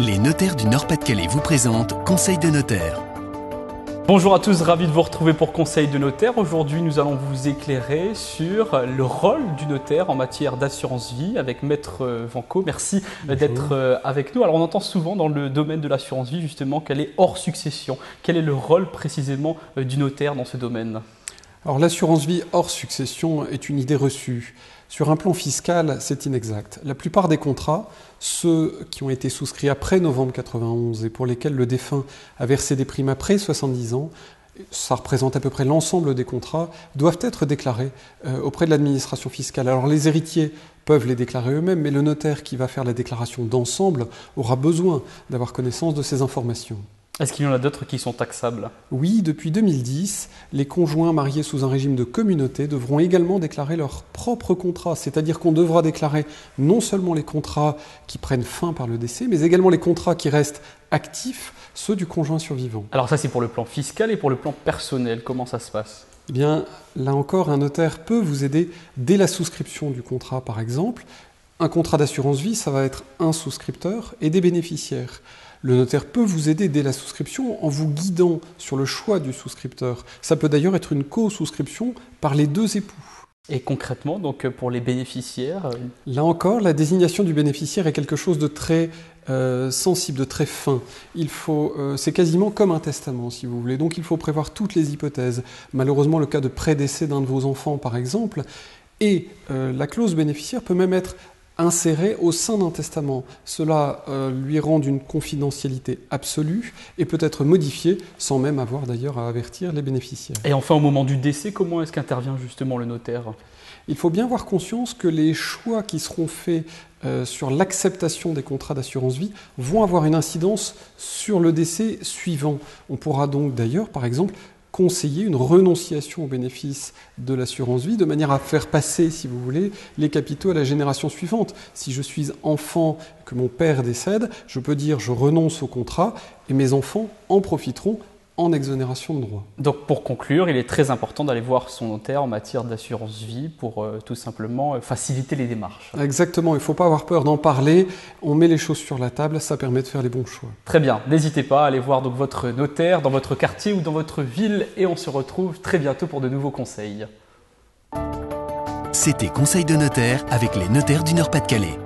Les notaires du Nord-Pas-de-Calais vous présentent Conseil de notaire. Bonjour à tous, ravi de vous retrouver pour Conseil de notaire. Aujourd'hui, nous allons vous éclairer sur le rôle du notaire en matière d'assurance vie avec Maître Vanco. Merci d'être avec nous. Alors, on entend souvent dans le domaine de l'assurance vie justement qu'elle est hors succession. Quel est le rôle précisément du notaire dans ce domaine ? Alors, l'assurance vie hors succession est une idée reçue. Sur un plan fiscal, c'est inexact. La plupart des contrats, ceux qui ont été souscrits après novembre 91 et pour lesquels le défunt a versé des primes après 70 ans, ça représente à peu près l'ensemble des contrats, doivent être déclarés auprès de l'administration fiscale. Alors les héritiers peuvent les déclarer eux-mêmes, mais le notaire qui va faire la déclaration d'ensemble aura besoin d'avoir connaissance de ces informations. Est-ce qu'il y en a d'autres qui sont taxables ? Oui, depuis 2010, les conjoints mariés sous un régime de communauté devront également déclarer leurs propres contrats. C'est-à-dire qu'on devra déclarer non seulement les contrats qui prennent fin par le décès, mais également les contrats qui restent actifs, ceux du conjoint survivant. Alors ça, c'est pour le plan fiscal et pour le plan personnel. Comment ça se passe ? Eh bien, là encore, un notaire peut vous aider dès la souscription du contrat, par exemple. Un contrat d'assurance vie, ça va être un souscripteur et des bénéficiaires. Le notaire peut vous aider dès la souscription en vous guidant sur le choix du souscripteur. Ça peut d'ailleurs être une co-souscription par les deux époux. Et concrètement, donc pour les bénéficiaires Là encore, la désignation du bénéficiaire est quelque chose de très sensible, de très fin. C'est quasiment comme un testament, si vous voulez. Donc il faut prévoir toutes les hypothèses. Malheureusement, le cas de prédécès d'un de vos enfants, par exemple. Et la clause bénéficiaire peut même être inséré au sein d'un testament. Cela lui rend d'une confidentialité absolue et peut être modifié sans même avoir d'ailleurs à avertir les bénéficiaires. Et enfin, au moment du décès, comment est-ce qu'intervient justement le notaire ? Il faut bien avoir conscience que les choix qui seront faits sur l'acceptation des contrats d'assurance vie vont avoir une incidence sur le décès suivant. On pourra donc d'ailleurs, par exemple, conseiller une renonciation au bénéfice de l'assurance vie de manière à faire passer, si vous voulez, les capitaux à la génération suivante. Si je suis enfant et que mon père décède, je peux dire je renonce au contrat et mes enfants en profiteront en exonération de droits. Donc pour conclure, il est très important d'aller voir son notaire en matière d'assurance vie pour tout simplement faciliter les démarches. Exactement, il ne faut pas avoir peur d'en parler, on met les choses sur la table, ça permet de faire les bons choix. Très bien, n'hésitez pas à aller voir donc votre notaire dans votre quartier ou dans votre ville et on se retrouve très bientôt pour de nouveaux conseils. C'était Conseil de notaire avec les notaires du Nord-Pas-de-Calais.